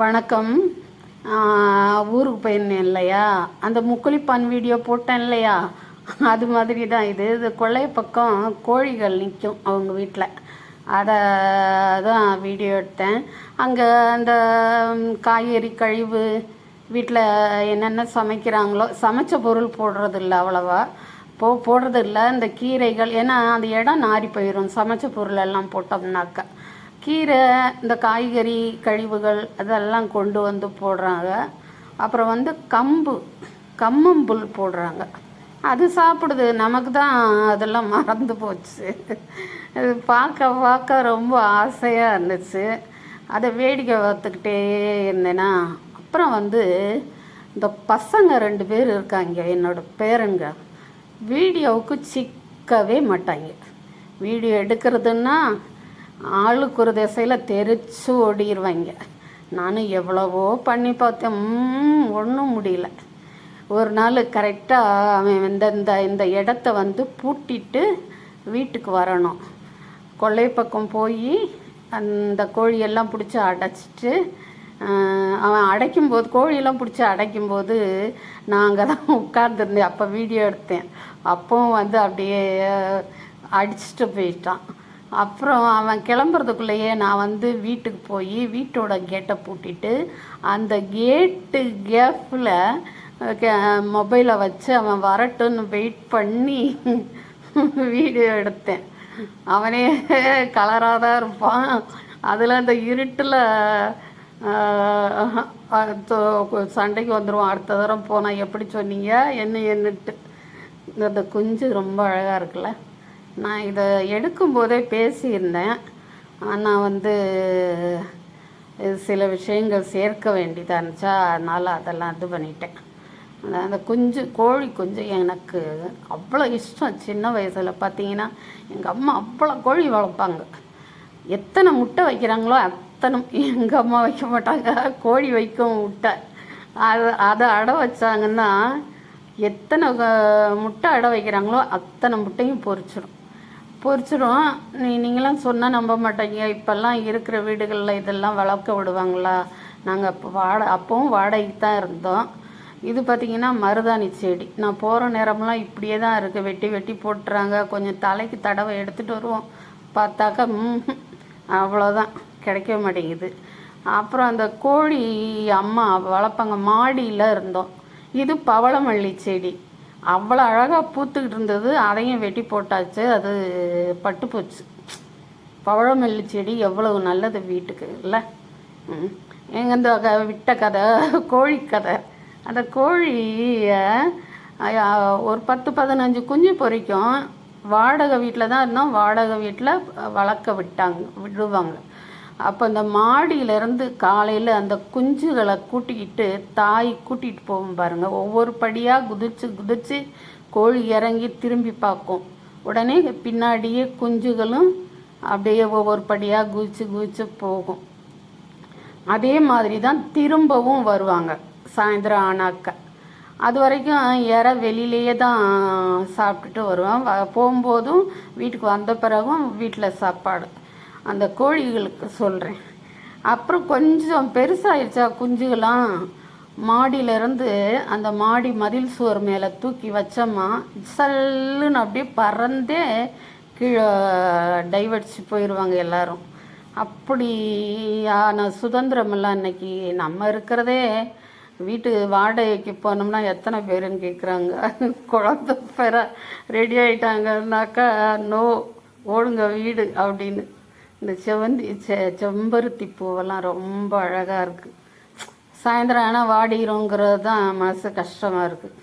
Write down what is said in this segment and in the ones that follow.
வணக்கம். ஊருக்கு போயிருந்தேன் இல்லையா, அந்த முக்குளிப்பான் வீடியோ போட்டேன் இல்லையா, அது மாதிரி தான் இது கொல்லை பக்கம் கோழிகள் நிற்கும் அவங்க வீட்டில். அதை தான் வீடியோ எடுத்தேன். அங்கே அந்த காய்கறி கழிவு வீட்டில் என்னென்ன சமைக்கிறாங்களோ, சமைச்ச பொருள் போடுறதில்ல அவ்வளவா, போடுறதில்ல. இந்த கீரைகள், ஏன்னா அந்த இடம் நாரி போயிடும் சமைச்ச பொருள் எல்லாம் போட்டோம்னாக்கா. கீரை, இந்த காய்கறி கழிவுகள் அதெல்லாம் கொண்டு வந்து போடுறாங்க. அப்புறம் வந்து கம்மம்புல் போடுறாங்க. அது சாப்பிடுது. நமக்கு தான் அதெல்லாம் மறந்து போச்சு. அது பார்க்க பார்க்க ரொம்ப ஆசையாக இருந்துச்சு. அதை வேடிக்கை பார்த்துக்கிட்டே இருந்தேன்னா, அப்புறம் வந்து இந்த பசங்க 2 பேர் இருக்காங்க, என்னோட பேரங்க. வீடியோவுக்கு சிக்கவே மாட்டாங்க. வீடியோ எடுக்கிறதுன்னா ஆளுக்கு ஒரு திசையில் தெரிச்சு ஓடிடுவாங்க. நானும் எவ்வளவோ பண்ணி பார்த்தேன், ஒன்றும் முடியல. ஒரு நாள் கரெக்டாக அவன் இந்த இடத்த வந்து பூட்டிட்டு வீட்டுக்கு வரணும். கொல்லை பக்கம் போய் அந்த கோழியெல்லாம் பிடிச்சி அடைச்சிட்டு, அவன் அடைக்கும்போது, கோழியெல்லாம் பிடிச்சி அடைக்கும்போது நான் அங்கே தான் உட்கார்ந்துருந்தேன். அப்போ வீடியோ எடுத்தேன். அப்பவும் வந்து அப்படியே அடிச்சுட்டு போயிட்டான். அப்புறம் அவன் கிளம்புறதுக்குள்ளேயே நான் வந்து வீட்டுக்கு போய் வீட்டோட கேட்டை பூட்டிட்டு, அந்த கேட்டு கேப்பில் மொபைலை வச்சு அவன் வரட்டுன்னு வெயிட் பண்ணி வீடியோ எடுத்தேன். அவனே கலராக தான் இருப்பான். அதில் அந்த இருட்டில் சண்டைக்கு வந்துடுவான். அடுத்த தரம் போனால் எப்படி சொன்னீங்க என்னன்னுட்டு. இந்த குஞ்சு ரொம்ப அழகாக இருக்குல்ல. நான் இதை எடுக்கும்போதே பேசியிருந்தேன். ஆனால் வந்து சில விஷயங்கள் சேர்க்க வேண்டியதாக இருந்துச்சா, அதனால் அதெல்லாம் இது பண்ணிட்டேன். அந்த கோழி குஞ்சு எனக்கு அவ்வளோ இஷ்டம். சின்ன வயசில் பார்த்தீங்கன்னா எங்கள் அம்மா அவ்வளோ கோழி வளர்ப்பாங்க. எத்தனை முட்டை வைக்கிறாங்களோ அத்தனை எங்கள் அம்மா வைக்க மாட்டாங்க, கோழி வைக்கும் முட்டை. அதை அடை வச்சாங்கன்னா எத்தனை முட்டை அடை வைக்கிறாங்களோ அத்தனை முட்டையும் பொரிச்சிடும். நீங்களாம் சொன்னால் நம்ப மாட்டீங்க. இப்போல்லாம் இருக்கிற வீடுகளில் இதெல்லாம் வளர்க்க விடுவாங்களா? நாங்கள் அப்போவும் வாடகைக்கு தான் இருந்தோம். இது பார்த்திங்கன்னா மருதாணி செடி. நான் போகிற நேரம்லாம் இப்படியே தான் இருக்குது. வெட்டி போட்டுறாங்க. கொஞ்சம் தலைக்கு தடவை எடுத்துகிட்டு வருவோம். பார்த்தாக்கா அவ்வளோதான், கிடைக்க மாட்டேங்குது. அப்புறம் அந்த கோழி அம்மா வளர்ப்பாங்க. மாடியில் இருந்தோம். இது பவளமல்லி செடி. அவ்வளோ அழகாக பூத்துக்கிட்டு இருந்தது. அதையும் வெட்டி போட்டாச்சு. அது பட்டு போச்சு. பவளமல்லி செடி எவ்வளவு நல்லது வீட்டுக்கு இல்லை? எங்கேருந்து விட்ட கதை, கோழி கதை. அந்த கோழியை ஒரு 10-15 குஞ்சு பொரிக்கும். வாடகை வீட்டில் தான் இருந்தோம். வாடகை வீட்டில் வளர்க்க விடுவாங்க. அப்போ இந்த மாடியிலேருந்து காலையில் அந்த குஞ்சுகளை கூட்டிக்கிட்டு தாய் கூட்டிகிட்டு போகும் பாருங்கள். ஒவ்வொரு படியாக குதிச்சு கோழி இறங்கி திரும்பி பார்க்கும். உடனே பின்னாடியே குஞ்சுகளும் அப்படியே ஒவ்வொரு படியாக குதிச்சு போகும். அதே மாதிரி தான் திரும்பவும் வருவாங்க சாயந்தரம் ஆனாக்க. அது வரைக்கும் வெளியிலேயே தான் சாப்பிட்டுட்டு வருவான். போகும்போதும் வீட்டுக்கு வந்த பிறகும் வீட்டில் சாப்பாடு. அந்த கோழிகளுக்கு சொல்கிறேன். அப்புறம் கொஞ்சம் பெருசாகிடுச்சா குஞ்சுகளாம், மாடியிலேருந்து அந்த மாடி மதில் சுவர் மேலே தூக்கி வச்சோம்மா சல்லுன்னு அப்படியே பறந்தே கீழே டைவடிச்சு போயிடுவாங்க எல்லாரும். அப்படி நான் சுதந்திரமெல்லாம் இன்னைக்கு நம்ம இருக்கிறதே. வீட்டு வாடகைக்கு போனோம்னா எத்தனை பேருன்னு கேட்குறாங்க. குழந்தை பெற ரெடி ஆகிட்டாங்கன்னாக்கா நோ, ஓடுங்க வீடு அப்படின்னு. இந்த செம்பருத்தி பூவெல்லாம் ரொம்ப அழகாக இருக்குது. சாயந்தரம் ஆனால் வாடிக்கிறோங்கிறது தான் மனசு கஷ்டமாக இருக்குது.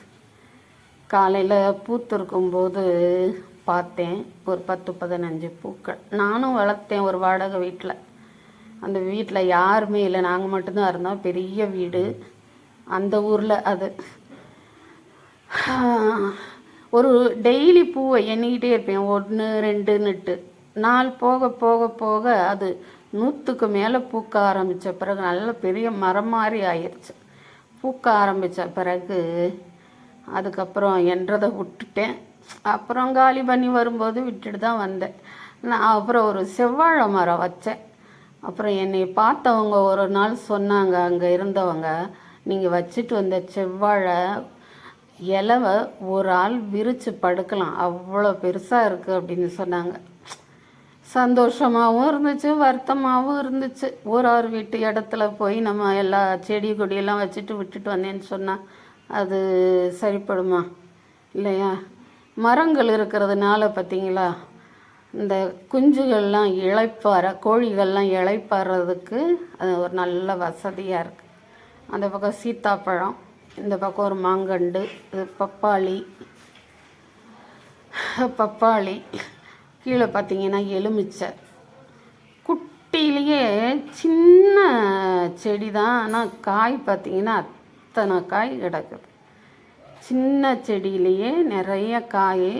காலையில் பூத்திருக்கும்போது பார்த்தேன் ஒரு 10-15 பூக்கள். நானும் வளர்த்தேன் ஒரு வாடகை வீட்டில். அந்த வீட்டில் யாருமே இல்லை, நாங்கள் மட்டும்தான் இருந்தோம். பெரிய வீடு அந்த ஊரில். அது ஒரு டெய்லி பூவை எண்ணிக்கிட்டே இருப்பேன், 1 2ன்னுட்டு. நாள் போக போக போக அது 100க்கு மேலே பூக்க ஆரம்பித்த பிறகு நல்ல பெரிய மரம் மாதிரி ஆயிடுச்சு. பூக்க ஆரம்பித்த பிறகு அதுக்கப்புறம் என்றதை விட்டுட்டேன். அப்புறம் காலி பண்ணி வரும்போது விட்டுட்டு தான் வந்தேன். நான் அப்புறம் ஒரு செவ்வாழை மரம் வச்சேன். அப்புறம் என்னை பார்த்தவங்க ஒரு நாள் சொன்னாங்க, அங்கே இருந்தவங்க, நீங்கள் வச்சுட்டு வந்த செவ்வாழை இலவை ஒரு ஆள் விரித்து படுக்கலாம், அவ்வளோ பெருசாக இருக்குது அப்படின்னு சொன்னாங்க. சந்தோஷமாகவும் இருந்துச்சு, வருத்தமாகவும் இருந்துச்சு. ஒரு வீட்டு இடத்துல போய் நம்ம எல்லா செடி கொடியெல்லாம் வச்சுட்டு விட்டுட்டு வந்தேன்னு சொன்னால் அது சரிப்படுமா? இல்லையா? மரங்கள் இருக்கிறதுனால பார்த்திங்களா, இந்த குஞ்சுகள்லாம் கோழிகள்லாம் இளைப்பாறதுக்கு அது ஒரு நல்ல வசதியாக இருக்குது. அந்த பக்கம் சீத்தாப்பழம், இந்த பக்கம் ஒரு மாங்கண்டு, இது பப்பாளி, கீழே பார்த்தீங்கன்னா எலுமிச்சை. குட்டிலேயே சின்ன செடி தான், ஆனால் காய் பார்த்திங்கன்னா அத்தனை காய் கிடக்குது. சின்ன செடியிலேயே நிறைய காய்.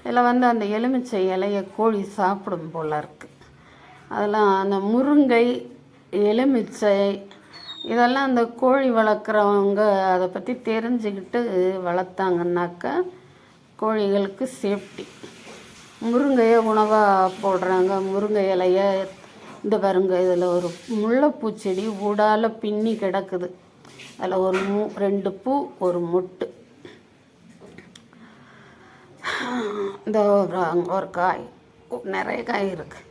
இதில் அந்த எலுமிச்சை இலையை கோழி சாப்பிடும் போல் இருக்குது. அதெல்லாம் அந்த முருங்கை, எலுமிச்சை இதெல்லாம் அந்த கோழி வளர்க்குறவங்க அதை பற்றி தெரிஞ்சுக்கிட்டு வளர்த்தாங்கன்னாக்கா கோழிகளுக்கு சேஃப்டி. முருங்கையை உணவாக போடுறாங்க. முருங்கை இலையை இந்த பாருங்க, இதில் ஒரு முல்லைப்பூச்செடி ஊடால பின்னி கிடக்குது. அதில் ஒரு 2 பூ, ஒரு மொட்டு. இந்த ஒரு காய், நிறைய காய் இருக்குது.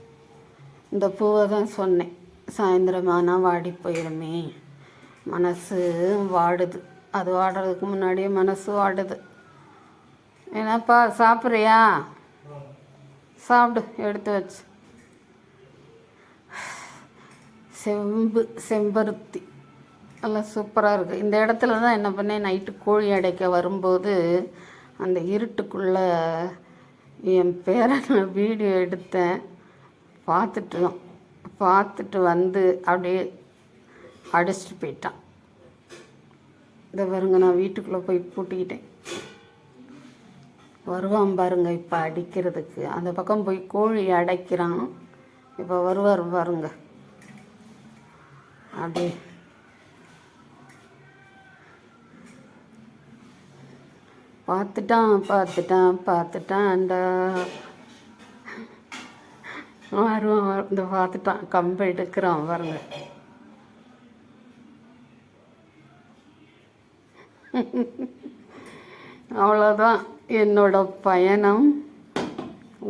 இந்த பூவை தான் சொன்னேன், சாயந்தரமானால் வாடி போயிடுமே, மனசு வாடுது. அது வாடுறதுக்கு முன்னாடியே மனசு வாடுது. என்னப்பா சாப்பிட்றியா? சாப்பிடு, எடுத்து வச்சு. செம்பருத்தி நல்லா சூப்பராக இருக்குது. இந்த இடத்துல தான் என்ன பண்ணேன், நைட்டு கோழி அடைக்க வரும்போது அந்த இருட்டுக்குள்ளே என் பேரனை வீடியோ எடுத்தேன். பார்த்துட்டு வந்து அப்படியே அடிச்சிட்டு போயிட்டான். இதை பாருங்க, நான் வீட்டுக்குள்ளே போய் பூட்டிக்கிட்டேன். வருவான் பாருங்க இப்போ அடிக்கிறதுக்கு. அந்த பக்கம் போய் கோழி அடைக்கிறான். இப்போ வருவார் பாருங்க. அப்படி பார்த்துட்டான்டா. வருவான், இந்த பார்த்துட்டான், கம்பை எடுக்கிறான் பாருங்க. அவ்வளோதான் என்னோட பயணம்.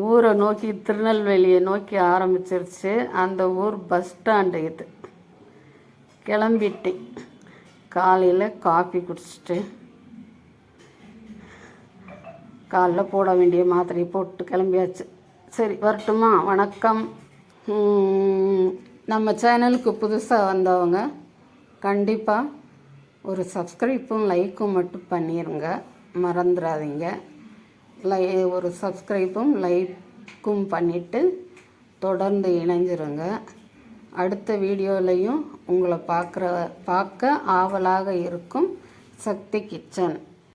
ஊரை நோக்கி, திருநெல்வேலியை நோக்கி ஆரம்பிச்சிருச்சு. அந்த ஊர் பஸ் ஸ்டாண்டு இது. கிளம்பிட்டேன். காலையில் காஃபி குடிச்சிட்டு காலைல போட வேண்டிய மாத்திரையை போட்டு கிளம்பியாச்சு. சரி, வரட்டுமா? வணக்கம். நம்ம சேனலுக்கு புதுசாக வந்தவங்க கண்டிப்பாக ஒரு சப்ஸ்கிரைப்பும் லைக்கும் மட்டும் பண்ணிடுங்க, மறந்துடாதீங்க. ஒரு சப்ஸ்கிரைப்பும் லைக்கும் பண்ணிவிட்டு தொடர்ந்து இணைஞ்சிருங்க. அடுத்த வீடியோலையும் உங்களை பார்க்க ஆவலாக இருக்கும் சக்தி கிச்சன்.